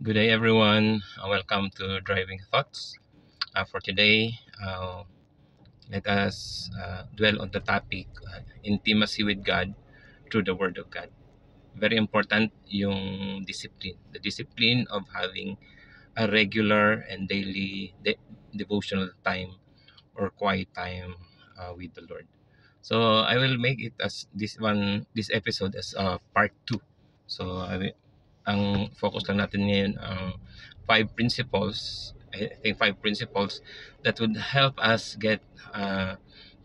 Good day, everyone. Welcome to Driving Thoughts. For today, let us dwell on the topic intimacy with God through the Word of God. Very important yung discipline, the discipline of having a regular and daily devotional time or quiet time with the Lord. So I will make it as this episode as part two. So ang focus lang natin ngayon ang five principles. I think five principles that would help us get to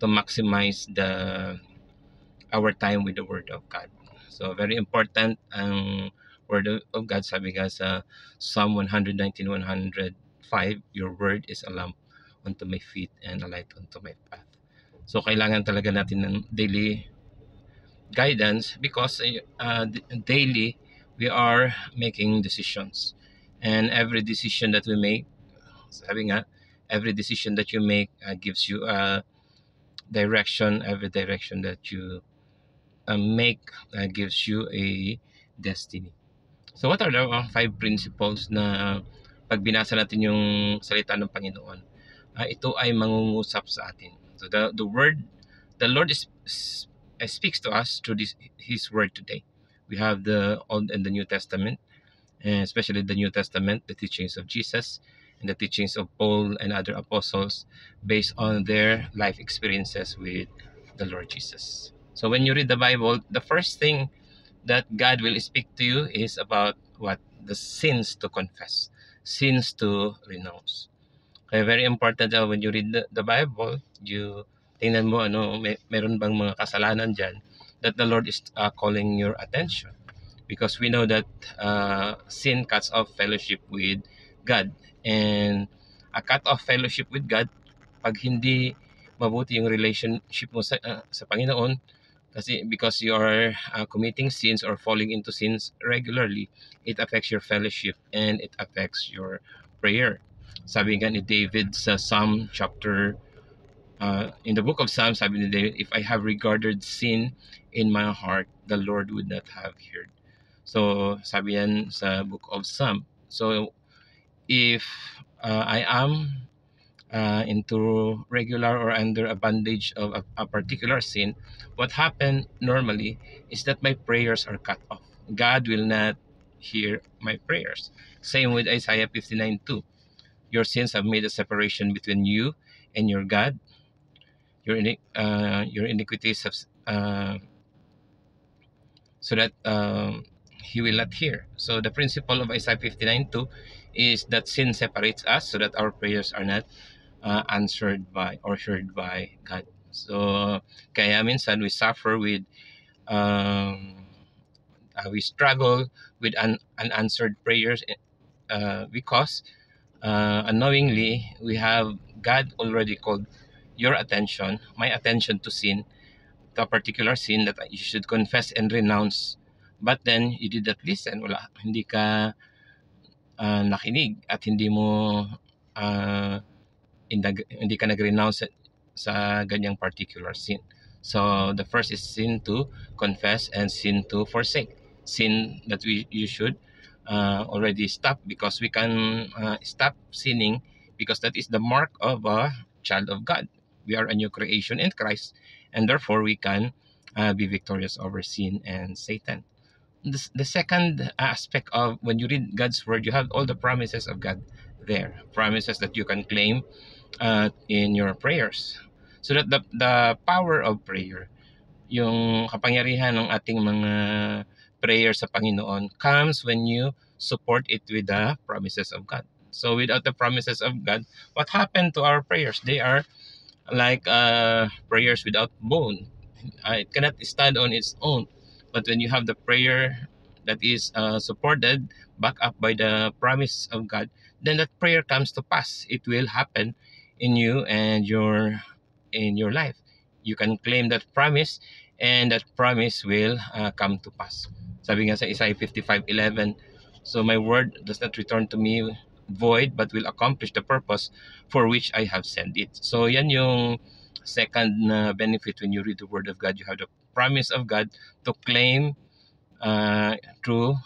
maximize the our time with the Word of God. So very important ang Word of God. Sabi nga sa Psalm 119:105, your word is a lamp unto my feet and a light unto my path. So kailangan talaga natin ng daily guidance because daily we are making decisions, and every decision that we make, sabi nga, every decision that you make gives you a direction. Every direction that you make gives you a destiny. So what are the five principles na pag binasa natin yung salita ng Panginoon, ito ay mangungusap sa atin. So the word, the Lord speaks to us through His word today. We have the Old and the New Testament, and especially the New Testament, the teachings of Jesus and the teachings of Paul and other apostles based on their life experiences with the Lord Jesus. So when you read the Bible, the first thing that God will speak to you is about what? The sins to confess, sins to renounce. Kaya very important when you read the Bible, you tingnan mo meron bang mga kasalanan diyan that the Lord is calling your attention, because we know that sin cuts off fellowship with God, and a cut off fellowship with God pag hindi mabuti yung relationship mo sa Panginoon, kasi because you are committing sins or falling into sins regularly, it affects your fellowship and it affects your prayer. Sabi nga ni David sa Psalm chapter, in the book of Psalms, sabi ni David, if I have regarded sin in my heart, the Lord would not have heard. So sabi yan sa book of Psalm. So if I am into regular or under a bandage of a particular sin, what happened normally is that my prayers are cut off. God will not hear my prayers. Same with Isaiah 59:2. Your sins have made a separation between you and your God. Your iniquities have, so that he will not hear. So the principle of Isaiah 59:2 is that sin separates us so that our prayers are not answered by or heard by God. So kaya minsan we suffer with we struggle with unanswered prayers because unknowingly we have God already called your attention, my attention to sin, to a particular sin that you should confess and renounce. But then you did not listen. Hindi ka nakinig at hindi mo uh, hindi ka nag-renounce sa ganyang particular sin. So the first is sin to confess and sin to forsake. Sin that you should already stop, because we can stop sinning because that is the mark of a child of God. We are a new creation in Christ, and therefore we can be victorious over sin and Satan. The second aspect of when you read God's word, you have all the promises of God there, promises that you can claim in your prayers. So that the power of prayer, yung kapangyarihan ng ating mga prayer sa Panginoon comes when you support it with the promises of God. So without the promises of God, what happened to our prayers? They are like prayers without bone. It cannot stand on its own. But when you have the prayer that is supported, back up by the promise of God, then that prayer comes to pass. It will happen in you and in your life. You can claim that promise, and that promise will come to pass. Sabi nga sa Isaiah 55:11, so my word does not return to me void, but will accomplish the purpose for which I have sent it. So yan yung second benefit when you read the Word of God. You have the promise of God to claim through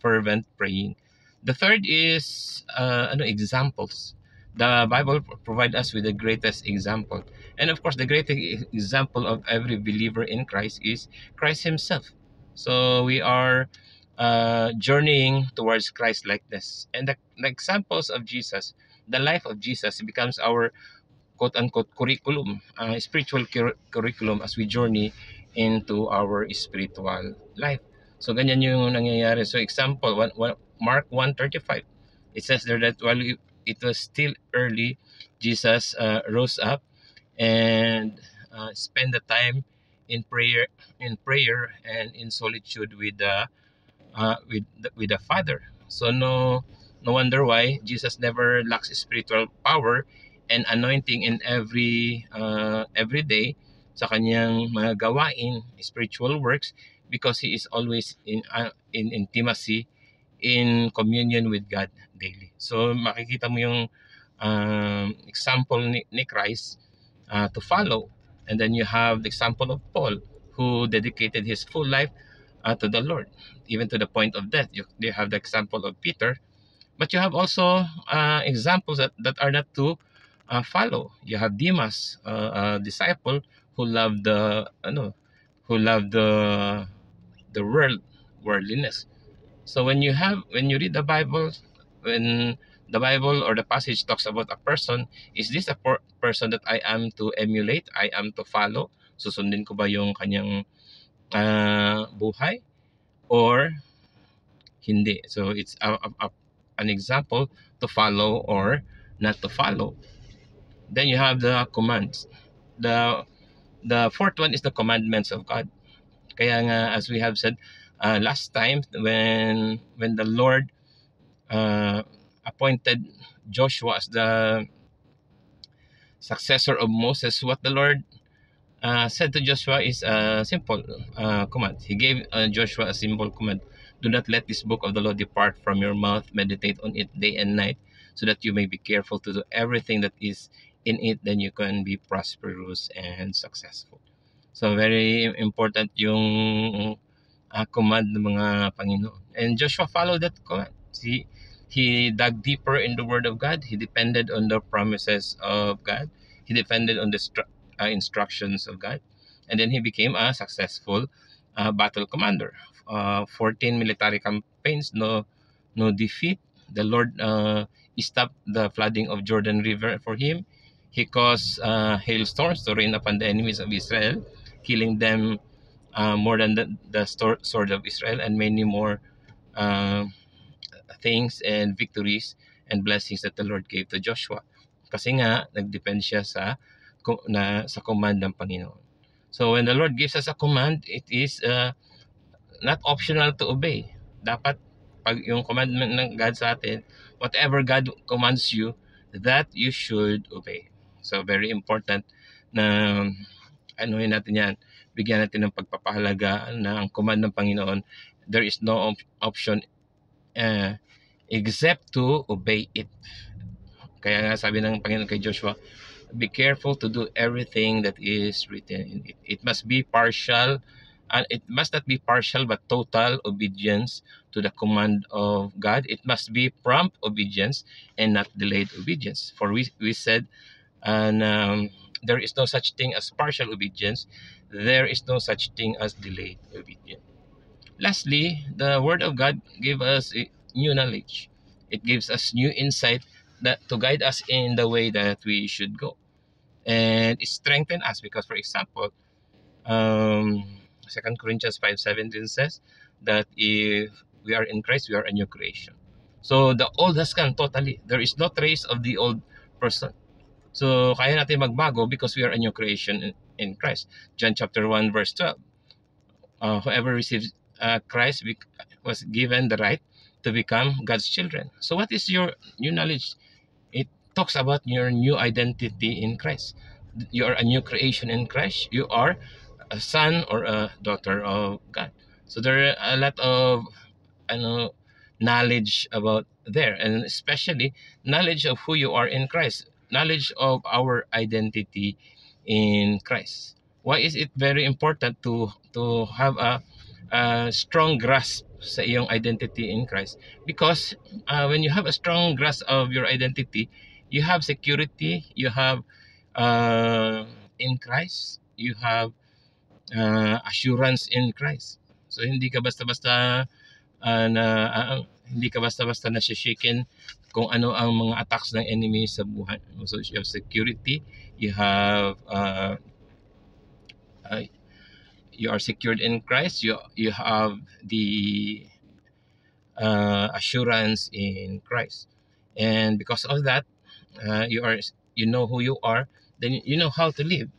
fervent praying. The third is examples. The Bible provide us with the greatest example. And of course, the greatest example of every believer in Christ is Christ himself. So we are journeying towards Christ likeness. And the examples of Jesus, the life of Jesus becomes our quote-unquote curriculum, spiritual curriculum as we journey into our spiritual life. So ganyan yung nangyayari. So example, Mark 1:35, it says there that while it was still early, Jesus rose up and spent the time in prayer and in solitude with the Father. So no wonder why Jesus never lacks spiritual power and anointing in every day sa kanyang mga gawain, spiritual works, because he is always in intimacy, in communion with God daily. So makikita mo yung example ni Christ to follow. And then you have the example of Paul, who dedicated his full life to the Lord, even to the point of death. You have the example of Peter, but you have also examples that are not to follow. You have Demas, a disciple who loved the worldliness. So when you read the Bible, when the Bible or the passage talks about a person, is this a person that I am to emulate? I am to follow? Susundin ko ba yung kanyang buhay or hindi? So it's an example to follow or not to follow. Then you have the commands. The the fourth one is the commandments of God. Kaya nga, as we have said last time, when the Lord appointed Joshua as the successor of Moses, what the Lord said to Joshua is a simple command. He gave Joshua a simple command: do not let this book of the law depart from your mouth, meditate on it day and night, so that you may be careful to do everything that is in it, then you can be prosperous and successful. So very important yung command ng mga Panginoon. And Joshua followed that command. He dug deeper in the Word of God. He depended on the promises of God. He depended on the instructions of God. And then he became a successful battle commander. 14 military campaigns, no defeat. The Lord stopped the flooding of Jordan River for him. He caused hailstorms to rain upon the enemies of Israel, killing them more than the sword of Israel, and many more uh, things and victories and blessings that the Lord gave to Joshua. Kasi nga, nagdepend siya sa command ng Panginoon. So when the Lord gives us a command, it is not optional to obey. Dapat pag yung commandment ng God sa atin, whatever God commands you, that you should obey. So very important na natin yan, bigyan natin ng pagpapahalaga na ang command ng Panginoon, there is no option except to obey it. Kaya nga sabi ng Panginoon kay Joshua, be careful to do everything that is written in it. It must be partial, and it must not be partial but total obedience to the command of God. It must be prompt obedience and not delayed obedience. For we said, and there is no such thing as partial obedience. There is no such thing as delayed obedience. Lastly, the Word of God gives us new knowledge. It gives us new insight that to guide us in the way that we should go, and it strengthens us because, for example, 2 Corinthians 5:17 says that if we are in Christ, we are a new creation. So the old has gone totally. There is no trace of the old person. So kaya natin magbago because we are a new creation in Christ. John chapter 1 verse 12. Whoever receives Christ was given the right to become God's children. So what is your new knowledge? It talks about your new identity in Christ. You are a new creation in Christ. You are a son or a daughter of God. So there are a lot of knowledge about there, and especially knowledge of who you are in Christ, knowledge of our identity in Christ. Why is it very important to have a strong grasp sa iyong identity in Christ. Because when you have a strong grasp of your identity, you have security, you have in Christ, you have assurance in Christ. So hindi ka basta-basta na hindi ka basta-basta nasishaken kung ano ang mga attacks ng enemy sa buhay. So you have security, you have uh, you are secured in Christ, you have the assurance in Christ, and because of that, you know who you are, then you know how to live.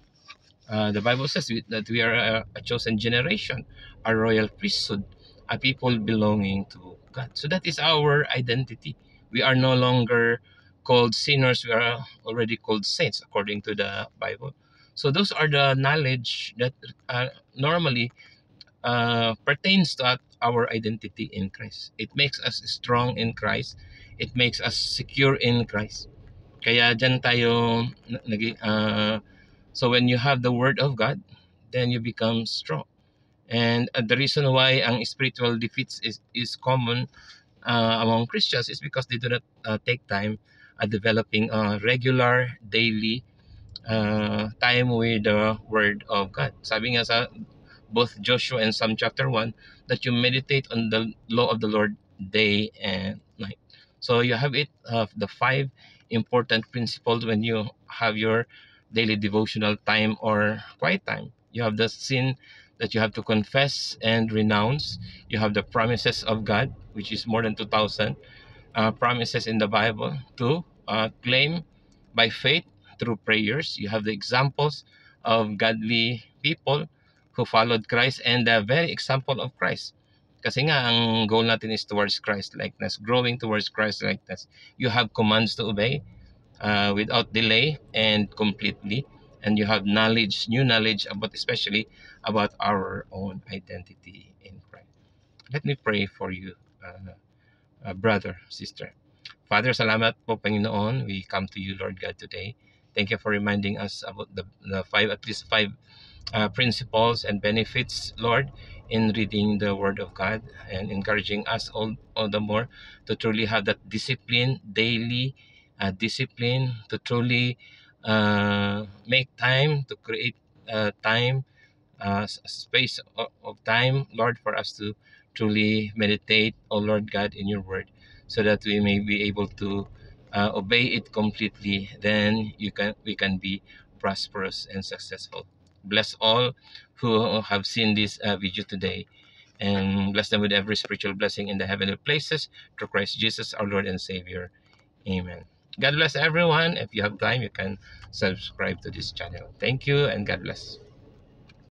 The Bible says that we are a chosen generation, a royal priesthood, a people belonging to God. So that is our identity. We are no longer called sinners, we are already called saints according to the Bible. So those are the knowledge that normally pertains to our identity in Christ. It makes us strong in Christ. It makes us secure in Christ. Kaya dyan tayo so when you have the word of God, then you become strong. And the reason why ang spiritual defeats is common among Christians is because they do not take time at developing a regular daily time with the word of God. Sabi nga sa both Joshua and Psalm chapter 1 that you meditate on the law of the Lord day and night. So you have it the five important principles when you have your daily devotional time or quiet time. You have the sin that you have to confess and renounce. You have the promises of God, which is more than 2,000 promises in the Bible to claim by faith through prayers. You have the examples of godly people who followed Christ and the very example of Christ. Kasi nga, ang goal natin is towards Christ likeness, growing towards Christ likeness. You have commands to obey without delay and completely. And you have knowledge, new knowledge about especially about our own identity in Christ. Let me pray for you, brother, sister. Father, salamat po, Panginoon. We come to you, Lord God, today. Thank you for reminding us about the five, at least five principles and benefits, Lord, in reading the Word of God and encouraging us all the more to truly have that discipline, daily discipline, to truly make time, to create time, space of time, Lord, for us to truly meditate, oh Lord God, in your Word, so that we may be able to obey it completely. Then we can be prosperous and successful. Bless all who have seen this video today, and bless them with every spiritual blessing in the heavenly places through Christ Jesus, our Lord and Savior. Amen. God bless everyone. If you have time, you can subscribe to this channel. Thank you and God bless.